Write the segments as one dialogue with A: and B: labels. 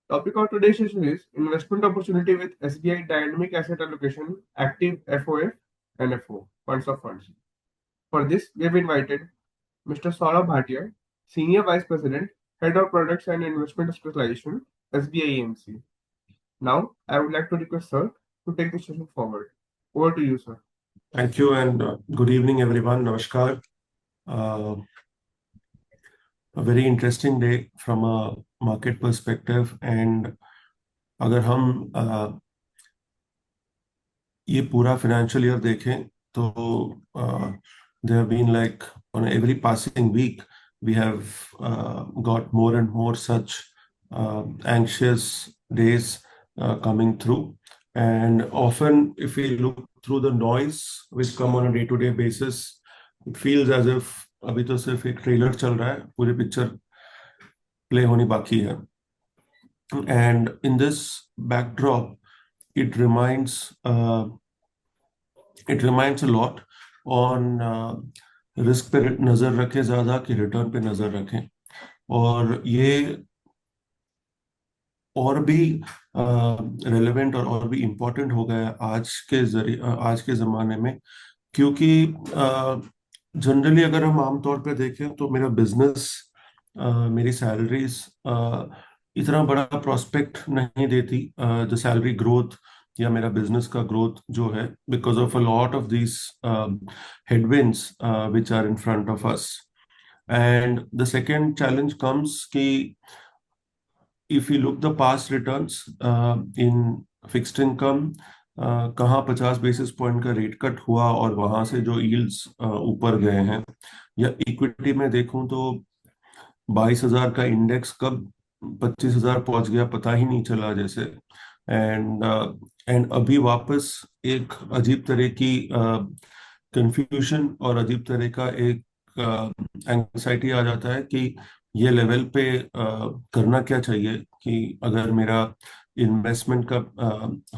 A: Topic of today's session is investment opportunity with SBI Dynamic Asset Allocation, Active FOF and FO, Funds of Funds. For this, we have invited Mr. Saurabh Bhatia, Senior Vice President, Head of Products and Investment Specialization, SBI AMC. Now, I would like to request Sir to take the session forward. Over to you, sir.
B: Thank you and good evening, everyone. Namaskar. A very interesting day from a market perspective. And अगर हम ये पूरा financial year देखें तो there have been like on every passing week we have got more and more such anxious days coming through. And often, if we look through the noise which come on a day-to-day basis, it feels as if अभी तो सिर्फ एक trailer चल रहा है, पूरी picture play होनी बाकी है. And in this backdrop, it reminds a lot on risk पे नजर रखें ज्यादा कि रिटर्न पे नजर रखें. और ये और भी रेलेवेंट और भी इम्पोर्टेंट हो गया आज के जमाने में, क्योंकि जनरली अगर हम आमतौर पे देखें तो मेरा बिजनेस, मेरी सैलरीज इतना बड़ा प्रोस्पेक्ट नहीं देती, द सैलरी ग्रोथ या मेरा बिजनेस का ग्रोथ जो है, because of a lot of these headwinds which are in front of us. And the second challenge comes कि if you look the past returns in fixed income, कहाँ 50 basis point का rate cut हुआ और वहां से जो yields ऊपर गए हैं, या इक्विटी में देखूं तो 22,000 का इंडेक्स कब 25,000 पहुंच गया पता ही नहीं चला जैसे. एंड अभी वापस एक अजीब तरह की कंफ्यूजन और अजीब तरह का एक एंग्जाइटी आ जाता है कि ये लेवल पे करना क्या चाहिए, कि अगर मेरा इन्वेस्टमेंट का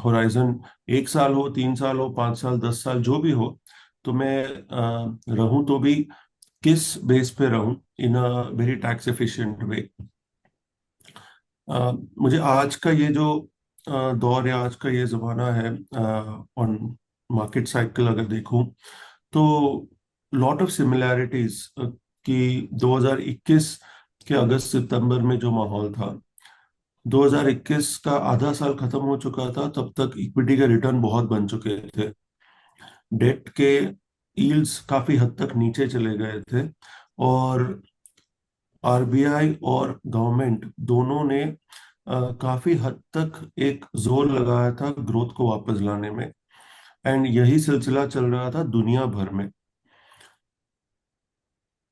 B: होराइजन 1 साल हो, 3 साल हो, 5 साल, 10 साल जो भी हो, तो मैं रहूं तो भी किस बेस पे रहूं in a very tax efficient way. मुझे आज का ये जो दौर या आज का ये जमाना है ऑन मार्केट साइकिल अगर देखूं तो लॉट ऑफ सिमिलैरिटीज कि 2021 के अगस्त सितंबर में जो माहौल था, 2021 का आधा साल खत्म हो चुका था, तब तक इक्विटी के रिटर्न बहुत बन चुके थे, डेट के यील्ड्स काफी हद तक नीचे चले गए थे, और आरबीआई और गवर्नमेंट दोनों ने काफी हद तक एक जोर लगाया था ग्रोथ को वापस लाने में. एंड यही सिलसिला चल रहा था दुनिया भर में.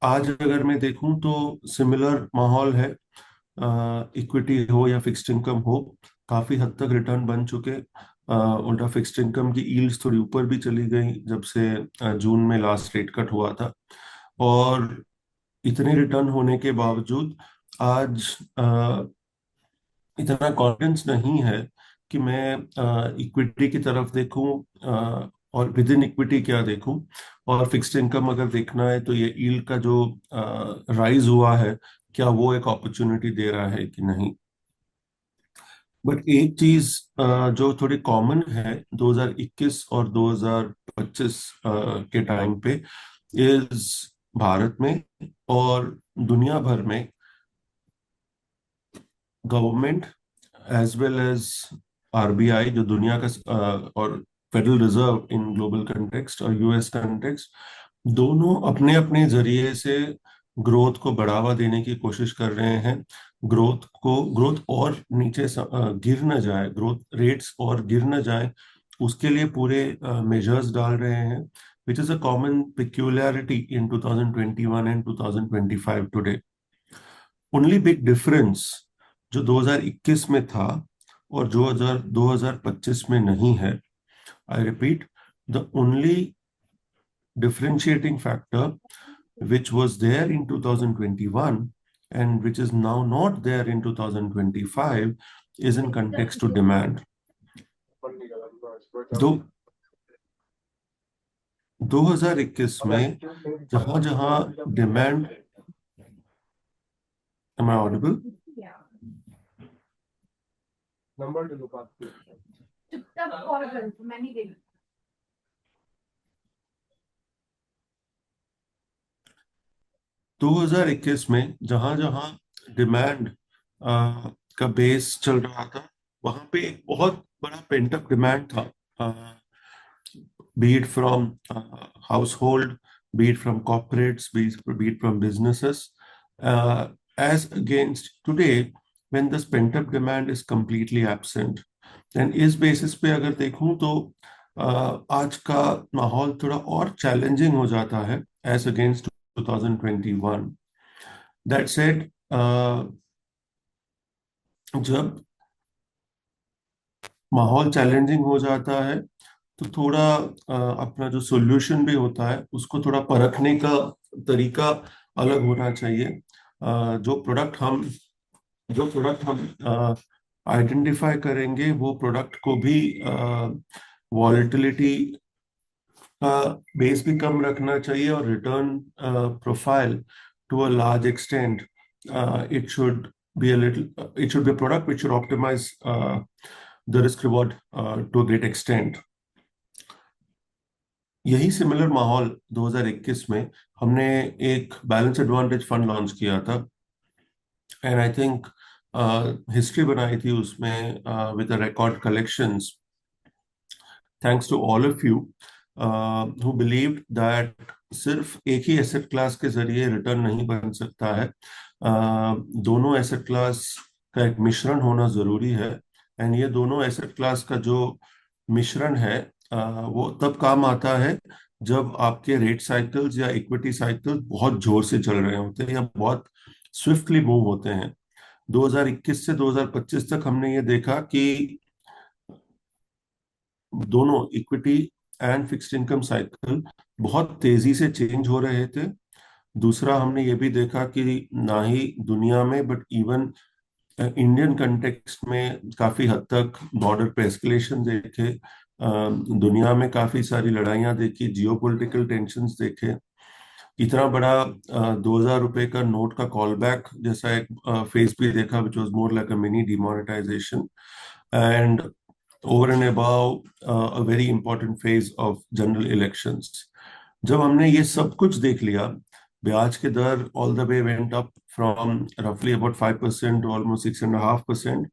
B: आज अगर मैं देखूं तो सिमिलर माहौल है, इक्विटी हो या फिक्स्ड इनकम हो, काफी हद तक रिटर्न बन चुके. उल्टा फिक्स्ड इनकम की यील्ड्स थोड़ी ऊपर भी चली गई जब से जून में लास्ट रेट कट हुआ था. और इतने रिटर्न होने के बावजूद आज इतना कॉन्फिडेंस नहीं है कि मैं इक्विटी की तरफ देखूं, और विद इन इक्विटी क्या देखूं. और फिक्स्ड इनकम अगर देखना है तो ये यील्ड का जो राइज हुआ है, क्या वो एक अपॉर्चुनिटी दे रहा है कि नहीं. बट एक चीज जो थोड़ी कॉमन है 2021 और 2025 के टाइम पे, इज भारत में और दुनिया भर में government as well as RBI, जो दुनिया का और federal reserve in global context और यूएस कंटेक्स्ट, दोनों अपने अपने जरिए से ग्रोथ को बढ़ावा देने की कोशिश कर रहे हैं. ग्रोथ और नीचे गिर न जाए, ग्रोथ रेट्स और गिर न जाए, उसके लिए पूरे मेजर्स डाल रहे हैं, विच is a common peculiarity in 2021 and 2025 today. Only big difference जो 2021 में था और जो 2025 में नहीं है, I repeat, the only differentiating factor which was there in 2021 and which is now not there in 2025 is in context to demand. दो 2021 में जहां जहां demand, am I audible?
A: Number ले लो बात की।
C: चुपचाप कॉल कर, मैं नहीं देगी।
B: 2021 में जहां जहां डिमांड का बेस चल रहा था, वहां पे एक बहुत बड़ा पेंटअप डिमांड था, be it from household, be it from corporates, be it from businesses, as against today when the pent-up demand is completely absent. And इस बेसिस पे अगर देखूं तो आज का माहौल थोड़ा और चैलेंजिंग हो जाता है एज अगेंस्ट 2021. दैट सेड, जब माहौल चैलेंजिंग हो जाता है तो थोड़ा अपना जो सॉल्यूशन भी होता है उसको थोड़ा परखने का तरीका अलग होना चाहिए. जो प्रोडक्ट हम आइडेंटिफाई करेंगे वो प्रोडक्ट को भी वॉलेटिलिटी का बेस भी कम रखना चाहिए, और return profile to a large extent it should be a little it should be a product which should optimize the risk reward to a great extent. यही सिमिलर माहौल 2021 में हमने एक बैलेंस एडवांटेज फंड लॉन्च किया था, and I think history बनाई थी उसमें with record collections, thanks to all of you who believed that सिर्फ एक ही एसेट क्लास के जरिए रिटर्न नहीं बन सकता है. दोनों एसेट क्लास का एक मिश्रण होना जरूरी है, एंड ये दोनों एसेट क्लास का जो मिश्रण है वो तब काम आता है जब आपके रेट साइकिल्स या इक्विटी साइकिल्स बहुत जोर से चल रहे होते हैं या बहुत स्विफ्टली मूव होते हैं. 2021 से 2025 तक हमने ये देखा कि दोनों equity and fixed income cycle बहुत तेजी से चेंज हो रहे थे. दूसरा, हमने ये भी देखा कि ना ही दुनिया में बट इवन इंडियन कंटेक्स्ट में काफी हद तक बॉर्डर पे एस्केलेशन देखे, दुनिया में काफी सारी लड़ाइयां देखी, जियोपॉलिटिकल टेंशन्स देखे, इतना बड़ा 2,000 रुपए का नोट का कॉल बैक जैसा एक फेज भी देखा which was more like a mini demonetisation, and over and above a very important phase of general elections. जब हमने ये सब कुछ देख लिया, ब्याज के दर all the way went up from रफली अबाउट 5% टू ऑलमोस्ट 6.5%,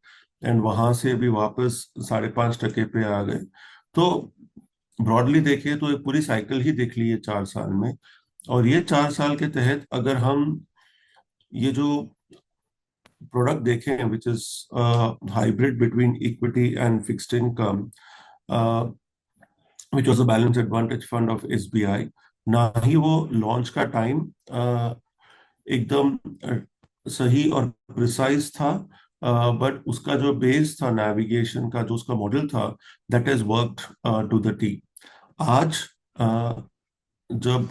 B: एंड वहां से भी वापस 5.5% पे आ गए. तो ब्रॉडली देखिए तो एक पूरी साइकिल ही देख ली है 4 साल में. और ये 4 साल के तहत अगर हम ये जो प्रोडक्ट देखें which is hybrid between equity and fixed income, which was a balance advantage fund of SBI, ना ही वो लॉन्च का टाइम एकदम सही और प्रिसाइज था, बट उसका जो बेस था नेविगेशन का, जो उसका मॉडल था, that is worked to the T. आज जब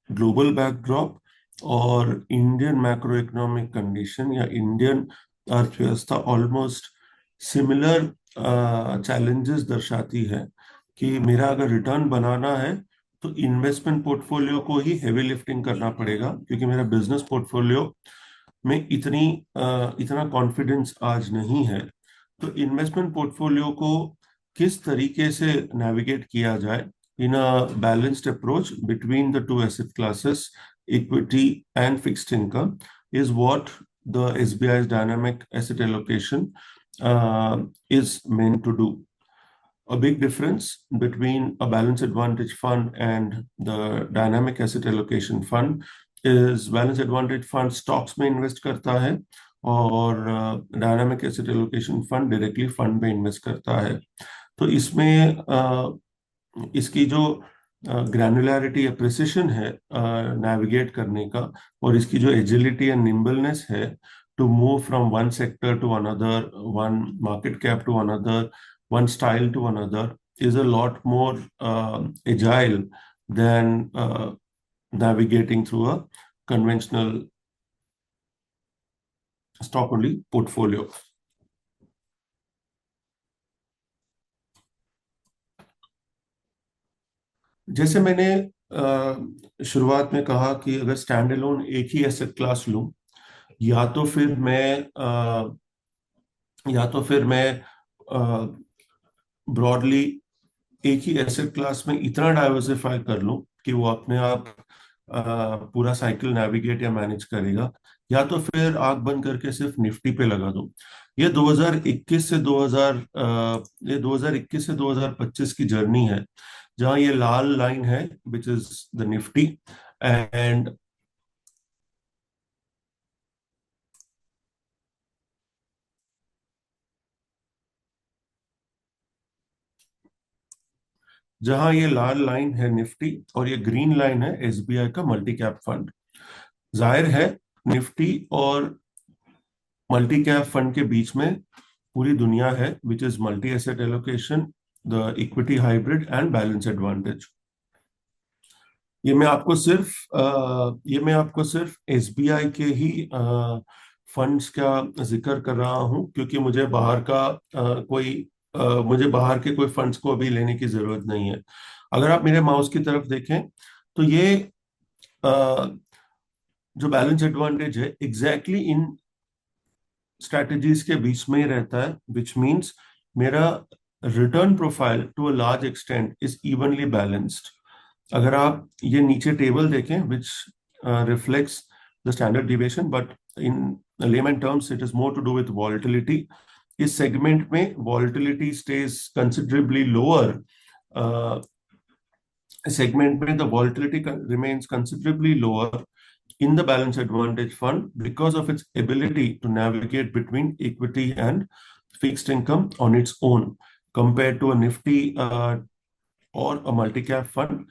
B: ग्लोबल बैकड्रॉप और इंडियन मैक्रो इकोनॉमिक कंडीशन या इंडियन अर्थव्यवस्था ऑलमोस्ट सिमिलर चैलेंजेस दर्शाती है कि मेरा अगर रिटर्न बनाना है तो इन्वेस्टमेंट पोर्टफोलियो को ही हेवी लिफ्टिंग करना पड़ेगा, क्योंकि मेरा बिजनेस पोर्टफोलियो में इतना कॉन्फिडेंस आज नहीं है. तो इन्वेस्टमेंट पोर्टफोलियो को किस तरीके से नेविगेट किया जाए in a balanced approach between the two asset classes, equity and fixed income, is what the SBI's dynamic asset allocation is meant to do. A big difference between a balanced advantage fund and the dynamic asset allocation fund is balanced advantage fund stocks में invest करता है और dynamic asset allocation fund directly fund में invest करता है. तो इसमें इसकी जो ग्रैनुलैरिटी या प्रिसिशन है नेविगेट करने का, और इसकी जो एजिलिटी एंड निम्बलनेस है to move from one sector to another, one market cap to another, one style to another, is a lot more agile than navigating through a conventional stock only portfolio. जैसे मैंने शुरुआत में कहा कि अगर stand alone एक ही asset class लूं, या तो फिर मैं ब्रॉडली एक ही एसेट क्लास में इतना डाइवर्सिफाई कर लूं कि वो अपने आप पूरा साइकिल नेविगेट या मैनेज करेगा, या तो फिर आंख बंद करके सिर्फ निफ्टी पे लगा दूं। ये 2021 से 2025 की जर्नी है, जहां ये लाल लाइन है विच इज द निफ्टी, एंड जहां ये लाल लाइन है निफ्टी और ये ग्रीन लाइन है एसबीआई का मल्टी कैप फंड। जाहिर है निफ्टी और मल्टी कैप फंड के बीच में पूरी दुनिया है which is multi asset allocation, the equity hybrid and balance advantage. ये मैं आपको सिर्फ एसबीआई के ही फंड्स का जिक्र कर रहा हूं, क्योंकि मुझे बाहर के कोई फंड्स को अभी लेने की जरूरत नहीं है। अगर आप मेरे माउस की तरफ देखें तो ये अ, जो बैलेंस एडवांटेज है एग्जैक्टली इन स्ट्रैटेजीज के बीच में ही रहता है, विच मीन्स मेरा return profile to a large extent is evenly balanced. अगर आप ये नीचे टेबल देखें which reflects the standard deviation, but in layman terms it is more to do with volatility. इस सेगमेंट में volatility stays considerably lower, segment में the volatility remains considerably lower in the balance advantage fund because of its ability to navigate between equity and fixed income on its own, compared to a nifty or a multi cap fund,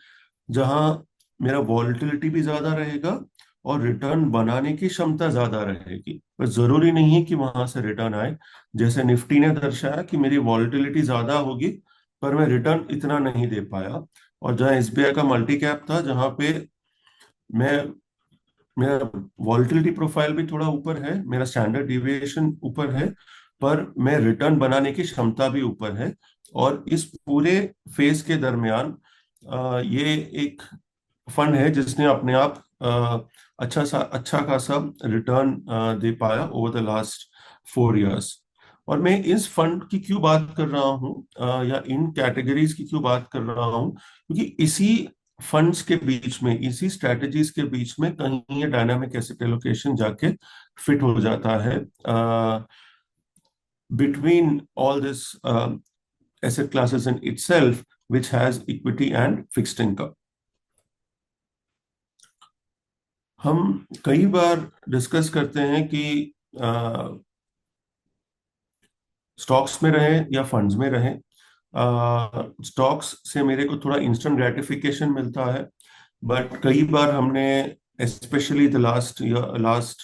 B: जहां मेरा volatility भी ज्यादा रहेगा और return बनाने की क्षमता ज्यादा रहेगी। पर जरूरी नहीं है कि वहां से रिटर्न आए। जैसे निफ्टी ने दर्शाया कि मेरी वॉलेटिलिटी ज्यादा होगी पर मैं रिटर्न इतना नहीं दे पाया, और जहां एसबीआई का मल्टी कैप था जहां पे मैं मेरा वॉलेटिलिटी प्रोफाइल भी थोड़ा ऊपर है, मेरा स्टैंडर्ड डिविएशन ऊपर है, पर मैं रिटर्न बनाने की क्षमता भी ऊपर है। और इस पूरे फेज के दरमियान ये एक फंड है जिसने अपने आप अच्छा खासा रिटर्न दे पाया ओवर द लास्ट 4 इयर्स। और मैं इस फंड की क्यों बात कर रहा हूँ, या इन कैटेगरीज की क्यों बात कर रहा हूँ, क्योंकि इसी फंड्स के बीच में, इसी स्ट्रेटजीज के बीच में कहीं ये डायनामिक एसेट एलोकेशन जाके फिट हो जाता है between all this asset classes in itself, which has equity and fixed income. हम कई बार डिस्कस करते हैं कि स्टॉक्स में रहें या फंड्स में रहें। स्टॉक्स से मेरे को थोड़ा इंस्टेंट ग्रेटिफिकेशन मिलता है, बट कई बार हमने specially the last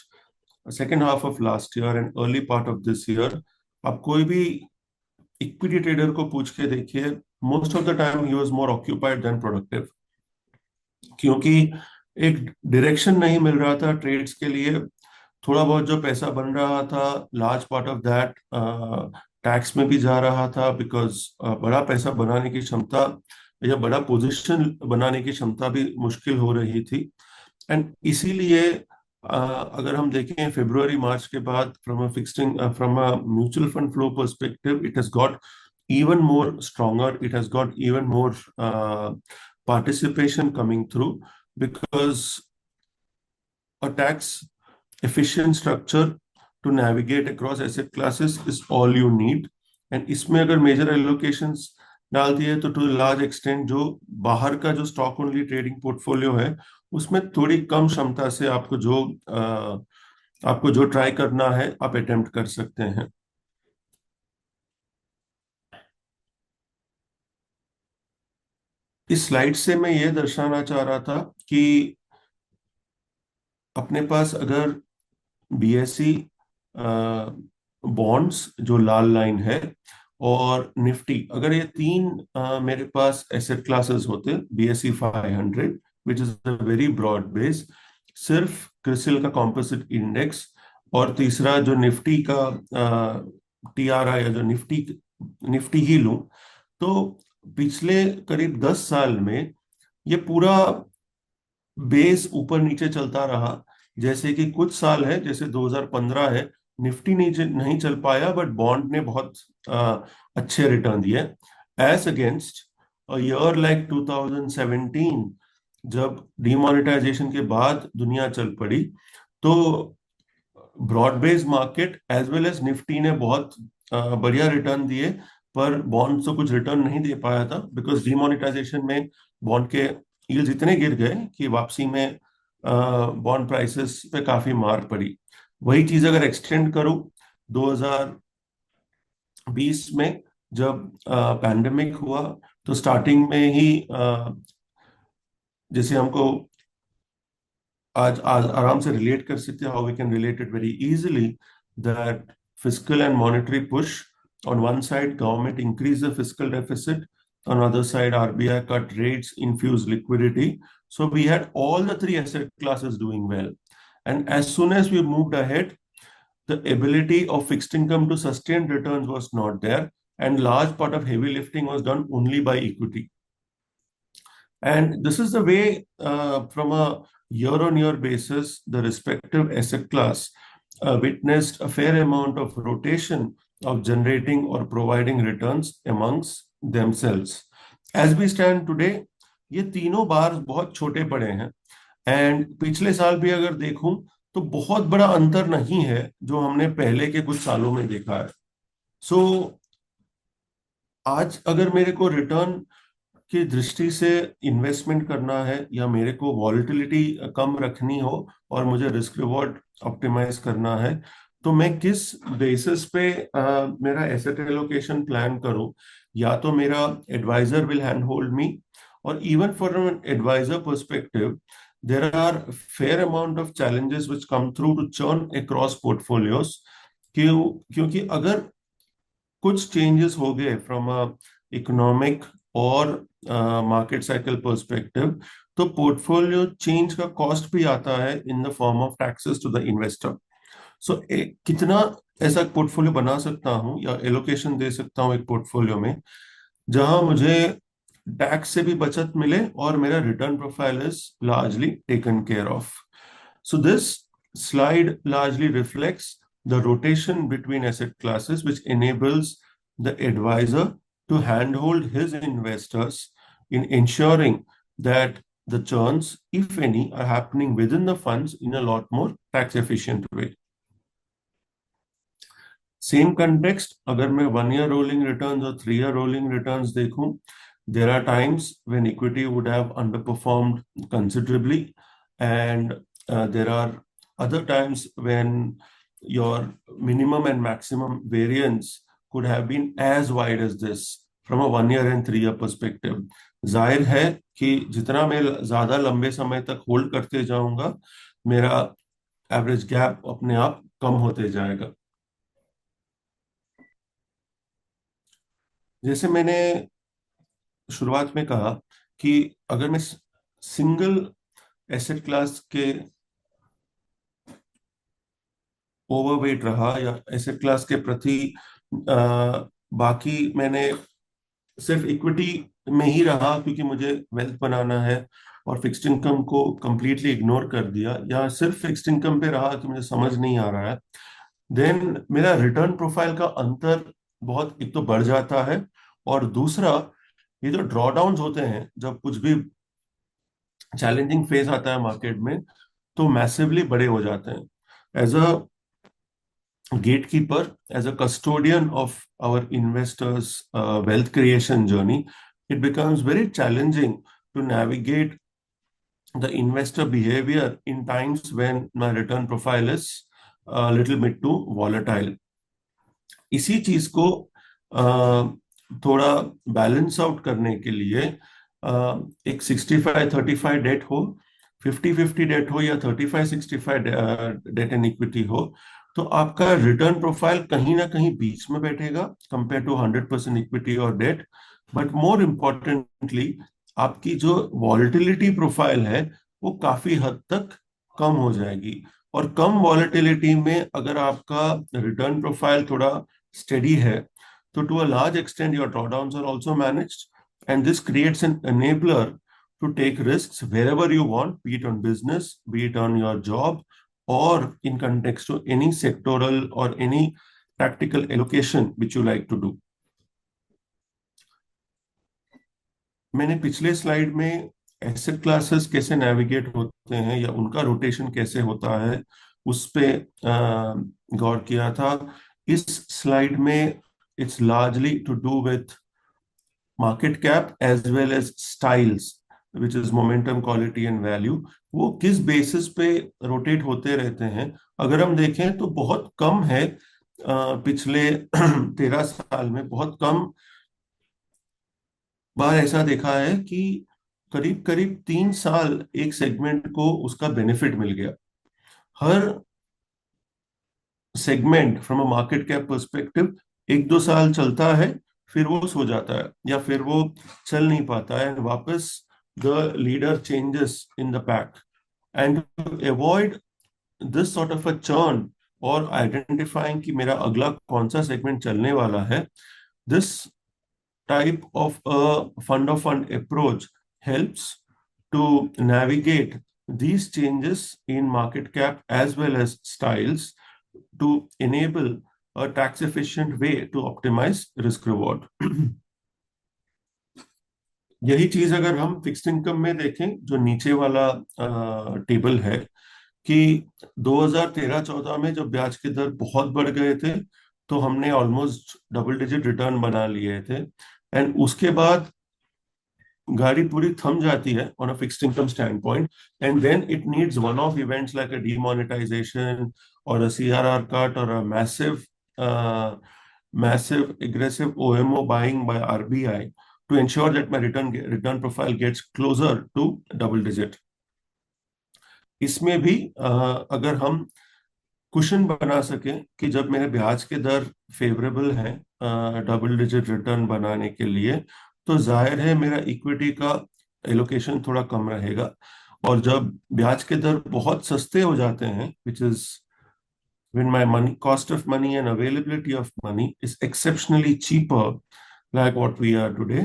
B: second half of last year and early part of this year, आप कोई भी इक्विटी ट्रेडर को पूछ के देखिए, most of the time he was more occupied than productive, क्योंकि एक डायरेक्शन नहीं मिल रहा था ट्रेड्स के लिए। थोड़ा बहुत जो पैसा बन रहा था, large part of that tax में भी जा रहा था, बिकॉज बड़ा पैसा बनाने की क्षमता या बड़ा पोजीशन बनाने की क्षमता भी मुश्किल हो रही थी। एंड इसीलिए अगर हम देखें फरवरी मार्च के बाद, from a mutual fund flow perspective, it has got even more stronger, it has got even more participation coming through, because a tax efficient structure to navigate across asset classes is all you need। and इसमें अगर major allocations डाल दिए तो to large extent जो बाहर का जो stock only trading portfolio है उसमें थोड़ी कम क्षमता से आपको जो ट्राई करना है आप अटेम्प्ट कर सकते हैं। इस स्लाइड से मैं ये दर्शाना चाह रहा था कि अपने पास अगर बीएसई बॉन्ड्स जो लाल लाइन है और निफ्टी, अगर ये तीन मेरे पास एसेट क्लासेस होते, BSE 500 which is a very broad base, सिर्फ क्रिसिल का कॉम्पोजिट इंडेक्स, और तीसरा जो निफ्टी का टीआरआई या जो निफ्टी ही लूं, तो पिछले करीब 10 साल में ये पूरा बेस ऊपर नीचे चलता रहा। जैसे कि कुछ साल है, जैसे 2015 है, निफ्टी नहीं चल पाया, बट बॉन्ड ने बहुत अच्छे रिटर्न दिए, as against a year like 2017, जब डिमोनेटाइजेशन के बाद दुनिया चल पड़ी। तो broad based market as well as Nifty ने बहुत बढ़िया रिटर्न दिए, पर बॉन्ड तो कुछ रिटर्न नहीं दे पाया था, बिकॉज डिमोनेटाइजेशन में बॉन्ड के यील्ड्स इतने गिर गए कि वापसी में बॉन्ड प्राइसेस पे काफी मार पड़ी। वही चीज अगर एक्सटेंड करूं 2020 में, जब पैंडेमिक हुआ, तो स्टार्टिंग में ही जैसे हमको आज आराम से रिलेट कर सकते हैं, how we can relate it very easily, that fiscal and monetary push, on one side government increased the fiscal deficit, on other side RBI cut rates, infused liquidity. So we had all the three asset classes doing well, and as soon as we moved ahead, the ability of fixed income to sustain returns was not there, and large part of heavy lifting was done only by equity. And this is the way, from a year-on-year basis, the respective asset class witnessed a fair amount of rotation of generating or providing returns amongst themselves. As we stand today, ये तीनों बार बहुत छोटे पड़े हैं, and पिछले साल भी अगर देखूं तो बहुत बड़ा अंतर नहीं है जो हमने पहले के कुछ सालों में देखा है। सो आज अगर मेरे को रिटर्न की दृष्टि से इन्वेस्टमेंट करना है, या मेरे को वॉलिटिलिटी कम रखनी हो और मुझे रिस्क रिवॉर्ड ऑप्टिमाइज करना है, तो मैं किस बेसिस पे मेरा एसेट एलोकेशन प्लान करूं। या तो मेरा advisor will hand hold me, और even for an advisor perspective there are fair amount of challenges which come through to churn across portfolios. क्योंकि अगर कुछ चेंजेस हो गए फ्रॉम अ इकोनॉमिक और मार्केट साइकिल पर्सपेक्टिव, तो पोर्टफोलियो चेंज का cost भी आता है in the form of taxes to the investor. So कितना ऐसा पोर्टफोलियो बना सकता हूं या एलोकेशन दे सकता हूं एक पोर्टफोलियो में, जहां मुझे टैक्स से भी बचत मिले और मेरा return profile is largely taken care of. So this slide largely reflects the rotation between asset classes, which enables the advisor to handhold his investors in ensuring that the churns, if any, are happening within the funds in a lot more tax efficient way. Same context, अगर मैं 1 year rolling returns और 3 year rolling returns देखूं, there are times when equity would have underperformed considerably, and there are other times when your minimum and maximum variance could have been as wide as this from a 1 year and 3 year perspective. जाहिर है कि जितना मैं ज्यादा लंबे समय तक hold करते जाऊंगा, मेरा एवरेज गैप अपने आप कम होते जाएगा। जैसे मैंने शुरुआत में कहा कि अगर मैं सिंगल एसेट क्लास के ओवरवेट रहा, या एसेट क्लास के प्रति बाकी मैंने सिर्फ इक्विटी में ही रहा क्योंकि मुझे वेल्थ बनाना है, और फिक्स्ड इनकम को कंप्लीटली इग्नोर कर दिया, या सिर्फ फिक्स्ड इनकम पे रहा कि मुझे समझ नहीं आ रहा है, देन मेरा रिटर्न प्रोफाइल का अंतर बहुत एक तो बढ़ जाता है, और दूसरा ये जो ड्रॉडाउन होते हैं जब कुछ भी चैलेंजिंग फेज आता है मार्केट में, तो मैसिवली बड़े हो जाते हैं। As a gatekeeper, as a custodian of our investors' wealth creation journey, it becomes very challenging to navigate the investor behavior in times when my return profile is a little bit too volatile. इसी चीज को थोड़ा balance out करने के लिए एक 65-35 date हो, 50-50 date हो, या 35-65 डेट एंड इक्विटी हो, तो आपका रिटर्न प्रोफाइल कहीं ना कहीं बीच में बैठेगा कंपेयर टू 100% इक्विटी और डेट। बट मोर इम्पोर्टेंटली आपकी जो वॉलेटिलिटी प्रोफाइल है वो काफी हद तक कम हो जाएगी, और कम वॉलेटिलिटी में अगर आपका रिटर्न प्रोफाइल थोड़ा स्टेडी है, तो to a large extent your drawdowns are also managed, and this creates an enabler to take risks wherever you want, be it on business, be it on your job, or in context to any sectoral or any tactical allocation which you like to do. मैंने पिछले slide में asset classes कैसे navigate होते हैं या उनका rotation कैसे होता है उस पे गौर किया था. इस स्लाइड में it's largely to do with market cap as well as styles which is momentum, quality and value. वो किस बेसिस पे रोटेट होते रहते हैं अगर हम देखें तो बहुत कम है. पिछले 13 साल में बहुत कम बार ऐसा देखा है कि करीब करीब 3 साल एक सेगमेंट को उसका बेनिफिट मिल गया. हर segment from a market cap perspective 1-2 साल चलता है, फिर वो सो जाता है या फिर वो चल नहीं पाता है, वापस the leader changes in the pack. And to avoid this sort of a churn और आइडेंटिफाइंग कि मेरा अगला कौन सा सेगमेंट चलने वाला है, this type of a fund of fund approach helps to navigate these changes in market cap as well as styles to enable a tax efficient way to optimize risk reward. यही चीज अगर हम fixed income में देखें, जो नीचे वाला table है, कि 2013-14 में जब ब्याज के दर बहुत बढ़ गए थे तो हमने ऑलमोस्ट डबल डिजिट रिटर्न बना लिए थे. एंड उसके बाद गाड़ी पूरी थम जाती है on a fixed income stand point, and then it needs one of events like a demonetisation और अ सीआरआर कट और अ massive aggressive OMO buying by RBI to ensure that my return profile gets closer to double digit. इसमें भी अगर हम cushion बना सकें कि जब मेरे ब्याज के दर फेवरेबल हैं डबल डिजिट रिटर्न बनाने के लिए, तो जाहिर है मेरा इक्विटी का एलोकेशन थोड़ा कम रहेगा. और जब ब्याज के दर बहुत सस्ते हो जाते हैं, which is when my cost of money and availability of money is exceptionally cheaper like what we are today,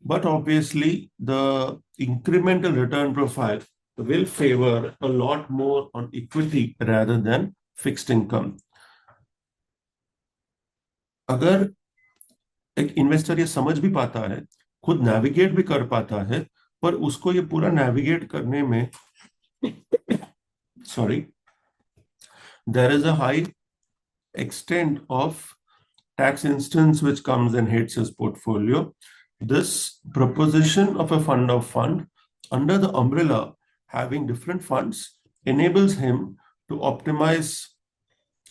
B: but obviously the incremental return profile will favor a lot more on equity rather than fixed income. अगर एक investor ये समझ भी पाता है, खुद navigate भी कर पाता है, पर उसको ये पूरा नेविगेट करने में there is a high extent of tax instance which comes and hits his portfolio. This proposition of a fund of fund under the umbrella having different funds enables him to optimize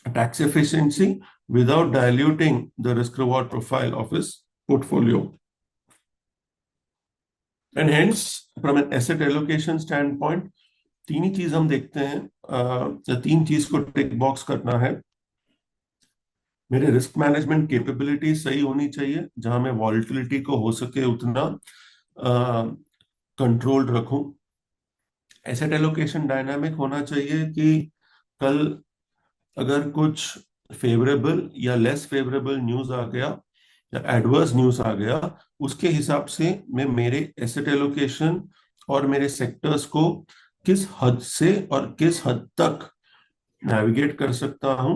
B: tax efficiency without diluting the risk reward profile of his portfolio. And hence, from an asset allocation standpoint, तीन ही चीज हम देखते हैं, 3 चीज को टिक box करना है. मेरे रिस्क मैनेजमेंट कैपेबिलिटी सही होनी चाहिए, जहां मैं वॉलेटिलिटी को हो सके उतना कंट्रोल रखूं. एसेट एलोकेशन डायनामिक होना चाहिए कि कल अगर कुछ फेवरेबल या लेस फेवरेबल न्यूज आ गया या एडवर्स न्यूज आ गया, उसके हिसाब से मैं मेरे एसेट एलोकेशन और मेरे सेक्टर्स को किस हद से और किस हद तक नेविगेट कर सकता हूं.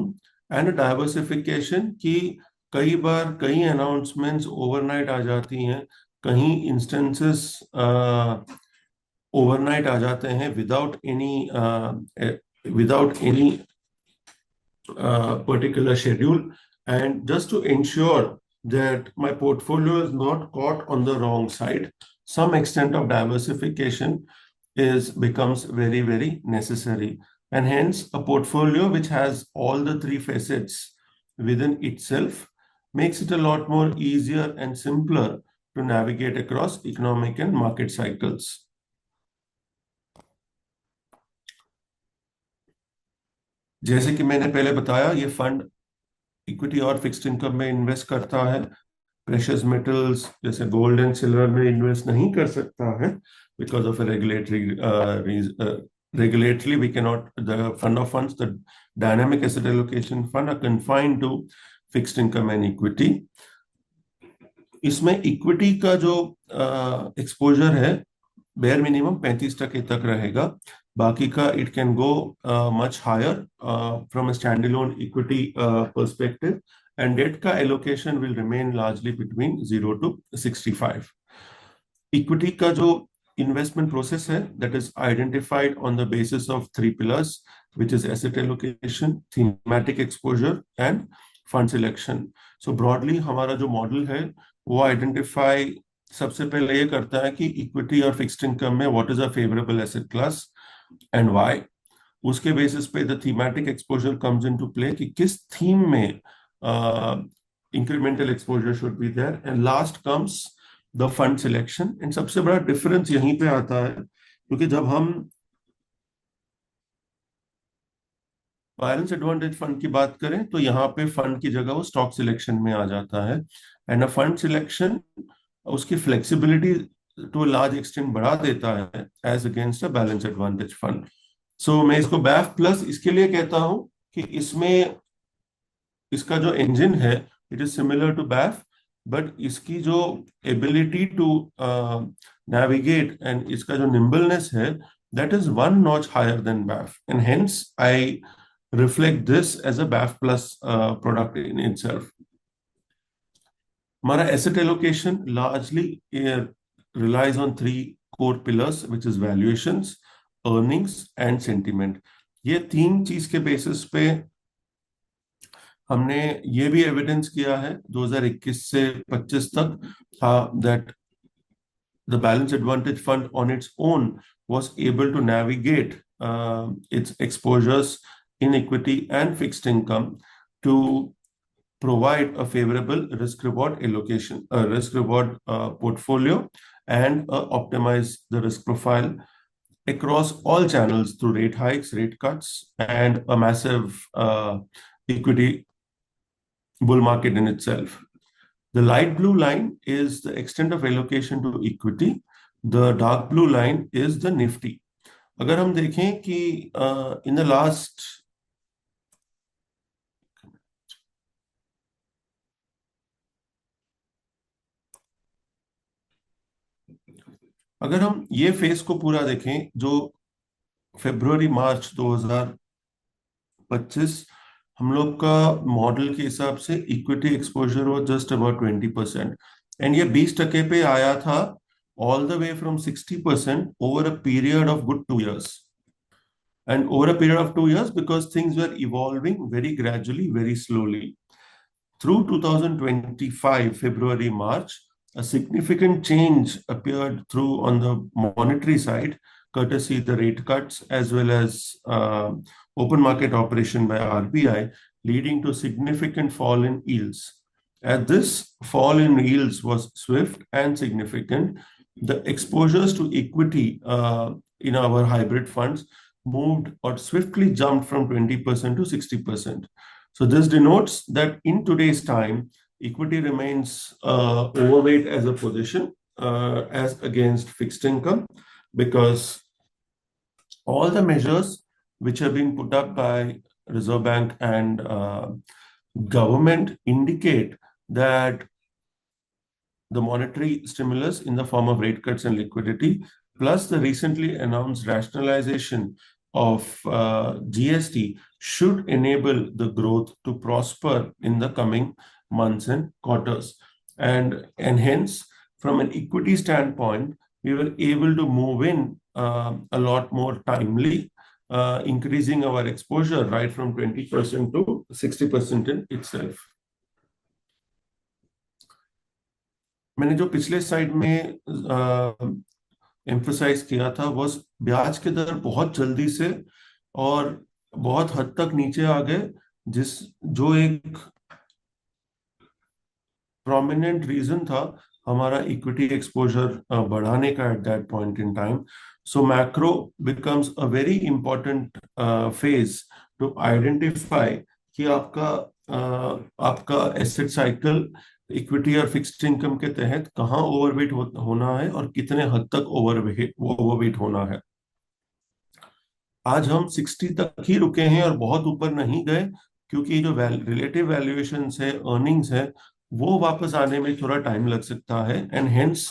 B: एंड डाइवर्सिफिकेशन की कई बार कई अनाउंसमेंट्स ओवरनाइट आ जाती हैं, कहीं इंस्टेंसेस ओवरनाइट आ जाते हैं without any particular schedule. And just to ensure that my portfolio is not caught on the wrong side, some extent of diversification becomes very, very necessary. And hence a portfolio which has all the 3 facets within itself makes it a lot more easier and simpler to navigate across economic and market cycles. जैसे कि मैंने पहले बताया, ये fund equity और fixed income में invest करता है. प्रेशियस मेटल्स जैसे गोल्ड एंड सिल्वर में इन्वेस्ट नहीं कर सकता है because of regulatory we cannot. The fund of funds, the dynamic asset allocation fund, are confined to fixed income and equity. इसमें इक्विटी का जो एक्सपोजर है बेयर मिनिमम 35% तक रहेगा, बाकी का it can go much higher from a standalone equity perspective, and debt का allocation will remain largely between 0 to 65. Equity का जो investment process है, that is identified on the basis of 3 pillars, which is asset allocation, thematic exposure and fund selection. So broadly हमारा जो model है वो identify सबसे पहले ये करता है कि इक्विटी और फिक्स्ड इनकम में what is a favorable asset class and why. उसके बेसिस पे the thematic exposure comes into play कि किस थीम में incremental exposure should be there, and last comes the fund selection. And सबसे बड़ा difference यहीं पे आता है, क्योंकि जब हम बैलेंस एडवांटेज फंड की बात करें तो यहाँ पे फंड की जगह वो स्टॉक सिलेक्शन में आ जाता है, एंड अ फंड सिलेक्शन उसकी फ्लेक्सिबिलिटी टू लार्ज एक्सटेंट बढ़ा देता है as against a balance advantage fund. So मैं इसको बैफ प्लस इसके लिए कहता हूं कि इसमें इसका जो इंजन है it is similar to BAF, but इसकी जो एबिलिटी टू नेविगेट एंड इसका जो निम्बलनेस है that is one notch higher than BAF, and hence I reflect this as a BAF plus product in itself. हमारा asset allocation largely relies on 3 core pillars, which is valuations, earnings and sentiment. ये 3 चीज के basis पे हमने ये भी evidence किया है 2021 से 25 तक that the balance advantage fund on its own was able to navigate its exposures in equity and fixed income to provide a favorable risk reward allocation, a risk reward portfolio, and optimize the risk profile across all channels through rate hikes, rate cuts, and a massive equity bull market in itself. The light blue line is the extent of allocation to equity. The dark blue line is the Nifty. अगर हम देखें कि in the last अगर हम ये face को पूरा देखें जो फरवरी मार्च 2025, हम लोग का मॉडल के हिसाब से इक्विटी एक्सपोजर वो जस्ट अबाउट 20%, एंड ये 20% पे आया था all the way from 60% over a period of good 2 years. And over a period of 2 years, because things were evolving very gradually, very slowly. Through 2025, February, March, a significant change appeared through on the monetary side, courtesy the rate cuts as well as open market operation by RBI, leading to significant fall in yields. As this fall in yields was swift and significant, the exposures to equity in our hybrid funds moved or swiftly jumped from 20% to 60%. So this denotes that in today's time, equity remains overweight as a position as against fixed income, because all the measures which have been put up by Reserve Bank and government indicate that the monetary stimulus in the form of rate cuts and liquidity, plus the recently announced rationalization of GST, should enable the growth to prosper in the coming months and quarters. And hence, from an equity standpoint, we were able to move in a lot more timely, increasing our exposure right from 20% to 60% in itself. मैंने जो पिछले side में emphasise किया था वो ब्याज के दर बहुत जल्दी से और बहुत हद तक नीचे आ गए, जो एक प्रोमिनेंट रीजन था हमारा इक्विटी एक्सपोजर बढ़ाने का at that point in time. So macro becomes a very important phase two identify कि आपका एसेट साइकिल इक्विटी और फिक्स्ड इनकम के तहत कहाँ ओवरवेट होना है और कितने हद तक ओवरवेट होना है. आज हम 60 तक ही रुके हैं और बहुत ऊपर नहीं गए, क्योंकि जो रिलेटिव वैल्यूएशंस है, अर्निंग्स है, वो वापस आने में थोड़ा टाइम लग सकता है. And hence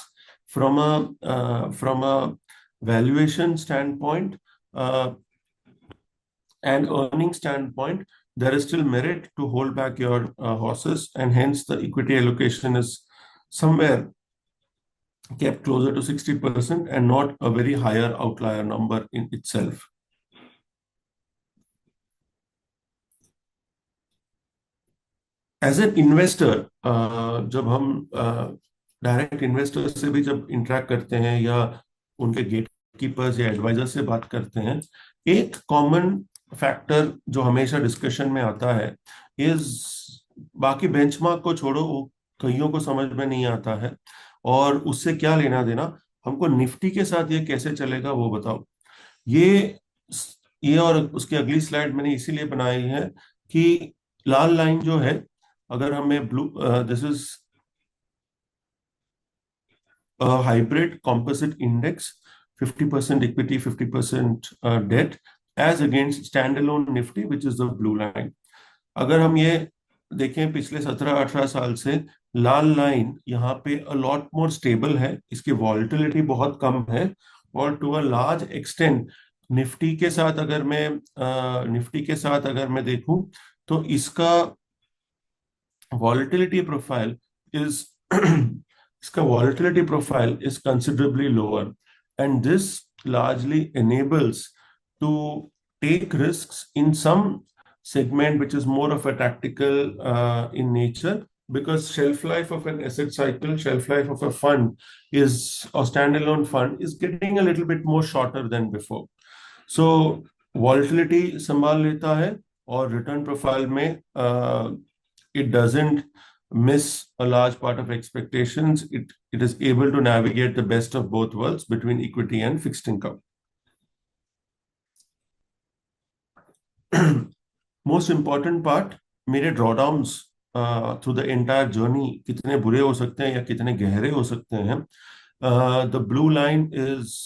B: from a valuation stand point and earning standpoint, there is still merit to hold back your horses, and hence the equity allocation is somewhere kept closer to 60% and not a very higher outlier number in itself. As an investor, जब हम direct investor से भी जब interact करते हैं या उनके gate keepers या एडवाइजर से बात करते हैं, एक कॉमन फैक्टर जो हमेशा डिस्कशन में आता है इज, बाकी बेंचमार्क को छोड़ो, वो कईयों को समझ में नहीं आता है और उससे क्या लेना देना, हमको निफ्टी के साथ ये कैसे चलेगा वो बताओ। ये और उसकी अगली स्लाइड मैंने इसीलिए बनाई है कि लाल लाइन जो है, अगर हमें blue, this is hybrid composite index, 50% equity 50% debt as against standalone Nifty which is the blue line. अगर हम ये देखें पिछले 17-18 साल से, लाल लाइन यहाँ पे अ लॉट मोर स्टेबल है, इसकी वॉलिटिलिटी बहुत कम है और to a large extent Nifty के साथ अगर मैं देखूं तो इसका volatility profile is इसका volatility profile is considerably lower, and this largely enables to take risks in some segment which is more of a tactical in nature, because shelf life of an asset cycle, shelf life of a fund is, or standalone fund is getting a little bit more shorter than before. So volatility संभाल लेता है और return profile में it doesn't miss a large part of expectations. It is able to navigate the best of both worlds between equity and fixed income. Most important part, मेरे drawdowns through the entire journey कितने बुरे हो सकते हैं या कितने गहरे हो सकते हैं. The blue line is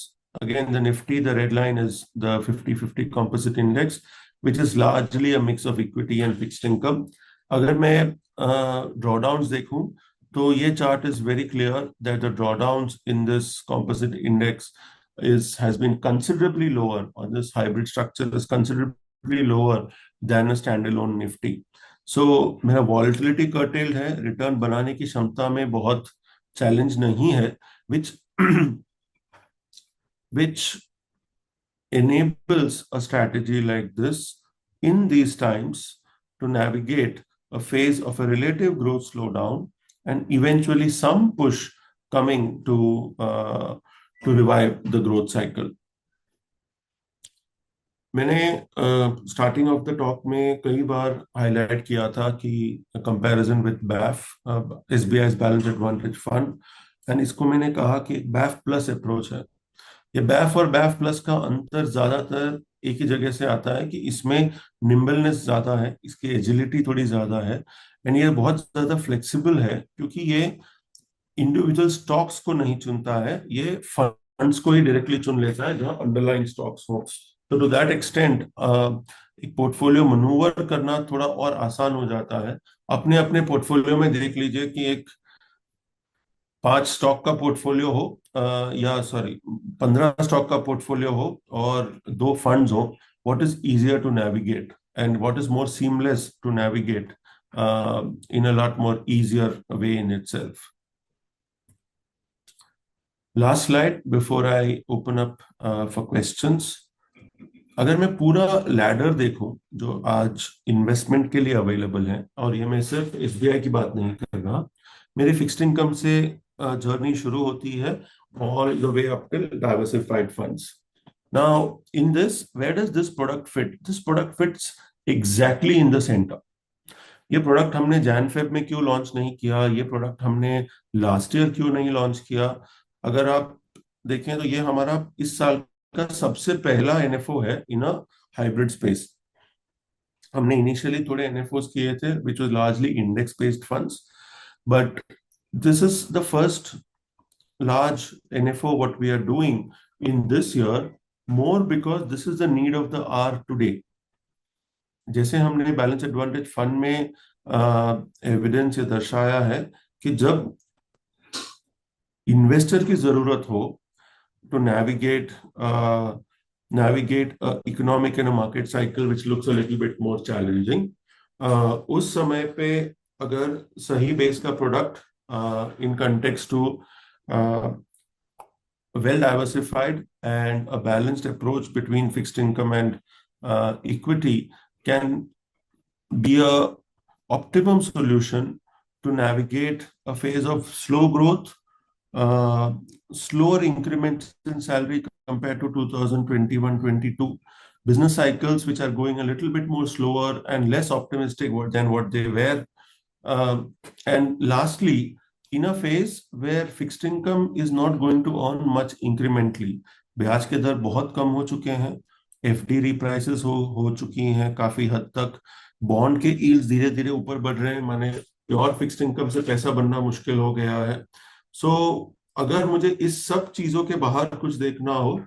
B: again the Nifty, the red line is the 50-50 composite index, which is largely a mix of equity and fixed income. अगर मैं drawdowns देखूं तो ये chart is very clear that the drawdowns in this composite index has been considerably lower, or this hybrid structure is considerably lower than a standalone Nifty. So मेरा volatility curtailed है, return बनाने की क्षमता में बहुत challenge नहीं है, which enables a strategy like this in these times to navigate a phase of a relative growth slowdown and eventually some push coming to revive the growth cycle. मैंने starting of the talk में कई बार highlight किया था कि comparison with BAIF, SBI balance advantage fund, and इसको मैंने कहा कि बैफ प्लस अप्रोच है। ये बैफ और बैफ प्लस का अंतर ज्यादातर एक ही जगह से आता है कि इसमें निम्बलनेस ज्यादा है, इसकी एजिलिटी थोड़ी ज्यादा है, एंड ये बहुत ज्यादा फ्लेक्सिबल है क्योंकि ये इंडिविजुअल स्टॉक्स को नहीं चुनता है, ये फंड्स को ही डायरेक्टली चुन लेता है जहां अंडरलाइंग स्टॉक्स हो। तो टू दैट एक्सटेंट एक पोर्टफोलियो मनूवर करना थोड़ा और आसान हो जाता है। अपने अपने पोर्टफोलियो में देख लीजिए कि एक 5 स्टॉक का पोर्टफोलियो हो, या सॉरी 15 स्टॉक का पोर्टफोलियो हो और 2 फंड्स हो, what is easier to navigate and what is more seamless to navigate in a lot more easier way in itself. Last slide before I open up for questions. अगर मैं पूरा ladder देखूं जो आज investment के लिए available है, और ये मैं सिर्फ एसबीआई की बात नहीं कर रहा, मेरी फिक्स्ड इनकम से जर्नी शुरू होती है all the way up till diversified funds. Now in this, where does this product fit? This product fits exactly in the center. ये प्रोडक्ट हमने जैन फेब में क्यों लॉन्च नहीं किया, ये प्रोडक्ट हमने लास्ट ईयर क्यों नहीं लॉन्च किया? अगर आप देखें तो ये हमारा इस साल का सबसे पहला एनएफओ है इन अ हाइब्रिड स्पेस। हमने इनिशियली थोड़े एनएफओस किए थे which was largely index based funds, but this is the first large NFO what we are doing in this year, more because this is the need of the hour today. जैसे हमने balance advantage fund में evidence ये दर्शाया है कि जब investor की जरूरत हो to navigate navigate a economic and a market cycle which looks a little bit more challenging. उस समय पे अगर सही बेस का product in context to well diversified and a balanced approach between fixed income and equity can be a optimum solution to navigate a phase of slow growth, slower increments in salary compared to 2021-22, business cycles which are going a little bit more slower and less optimistic than what they were. And lastly, in a phase where fixed income is not going to earn much incrementally, ब्याज के दर बहुत कम हो चुके हैं, FD रिप्राइसेस हो चुकी हैं काफी हद तक, बॉन्ड के यील्ड्स धीरे धीरे ऊपर बढ़ रहे हैं, माने प्योर फिक्स्ड इनकम से पैसा बनना मुश्किल हो गया है. सो अगर मुझे इस सब चीजों के बाहर कुछ देखना हो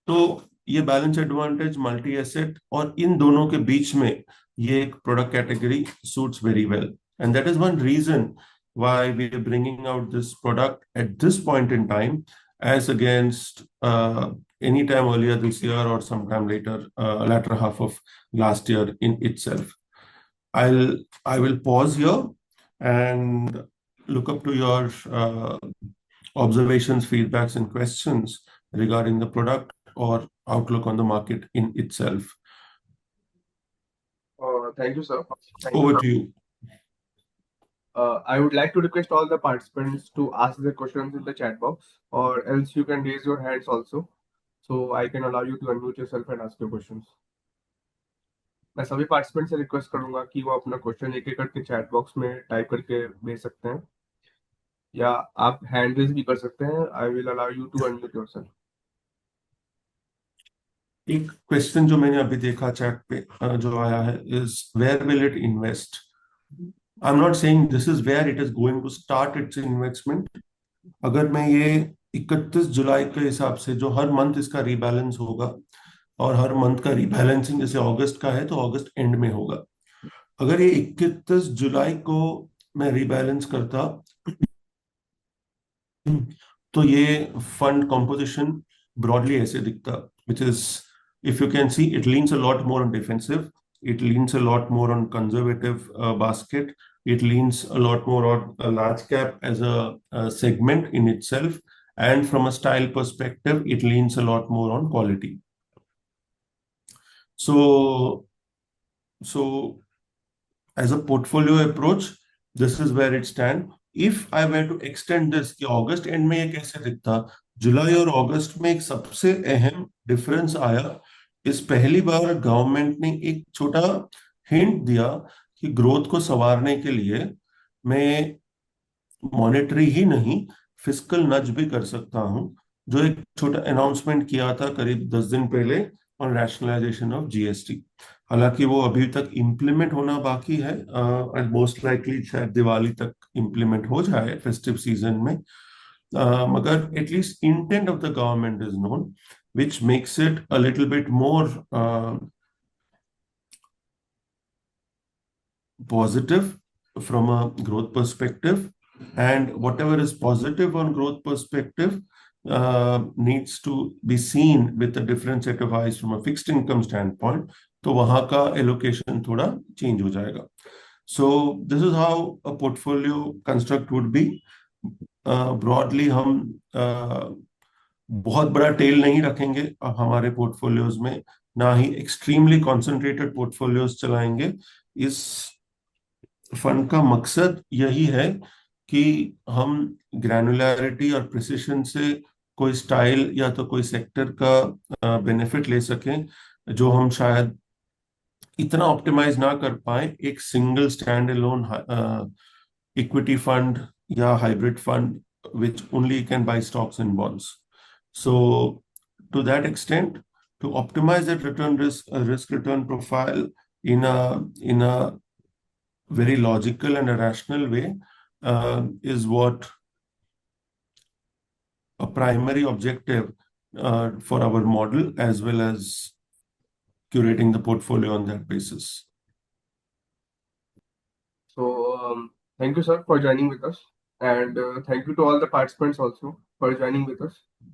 B: तो ये बैलेंस एडवांटेज, मल्टी एसेट और इन दोनों के बीच में ये एक product category suits very well. And that is one reason why we are bringing out this product at this point in time, as against any time earlier this year or sometime later, latter half of last year in itself. I will pause here and look up to your observations, feedbacks, and questions regarding the product or outlook on the market in itself.
A: Thank you, sir.
B: Over to you.
A: I would like to request all the participants to ask their questions in the chat box, or else you can raise your hands also, so I can allow you to unmute yourself and ask your questions. मैं सभी participant से request करूंगा कि वो अपना question एक एक करके चैट बॉक्स में टाइप करके भेज सकते हैं, या आप हैंड रेज भी कर सकते हैं. I will allow you to unmute yourself.
B: एक क्वेश्चन जो मैंने अभी देखा चैट पे जो आया है is where will it invest. I am not saying this is where it is going to start its investment. अगर मैं ये 31 जुलाई के हिसाब से जो हर मंथ इसका रीबैलेंस होगा, और हर मंथ का रीबैलेंसिंग जैसे अगस्त का है तो अगस्त एंड में होगा, अगर ये 31 जुलाई को मैं रीबैलेंस करता तो ये फंड कॉम्पोजिशन ब्रॉडली ऐसे दिखता, which is, if you can see, it leans a lot more on defensive, it leans a lot more on conservative basket, it leans a lot more on a large cap as a segment in itself, and from a style perspective, it leans a lot more on quality. So as a portfolio approach, this is where it stands. If I were to extend this कि अगस्त and में ये कैसे दिखता, जुलाई और अगस्त में एक सबसे अहम डिफरेंस आया. इस पहली बार गवर्नमेंट ने एक छोटा हिंट दिया कि ग्रोथ को संवारने के लिए मैं मॉनेटरी ही नहीं फिस्कल नज भी कर सकता हूं, जो एक छोटा अनाउंसमेंट किया था करीब 10 दिन पहले ऑन रैशनलाइजेशन ऑफ जीएसटी. हालांकि वो अभी तक इम्प्लीमेंट होना बाकी है, एंड मोस्ट लाइकली शायद दिवाली तक इम्प्लीमेंट हो जाए फेस्टिव सीजन में, मगर at least intent of the government is known, which makes it a little bit more positive from a growth perspective, and whatever is positive on growth perspective needs to be seen with a different set of eyes from a fixed income standpoint. तो वहां का allocation थोड़ा change हो जाएगा. So this is how a portfolio construct would be. Broadly हम बहुत बड़ा tell नहीं रखेंगे अब हमारे पोर्टफोलियोज में, ना ही एक्सट्रीमली कॉन्सेंट्रेटेड पोर्टफोलियोज चलाएंगे. इस फंड का मकसद यही है कि हम ग्रैनुलैरिटी और प्रिसिशन से कोई स्टाइल या तो कोई सेक्टर का बेनिफिट ले सकें जो हम शायद इतना ऑप्टिमाइज ना कर पाए एक single standalone equity fund या hybrid fund which only can buy stocks and bonds. So to that extent, to optimize that risk return profile in a very logical and a rational way is what a primary objective for our model, as well as curating the portfolio on that basis.
A: So thank you, sir, for joining with us, and thank you to all the participants also for joining with us.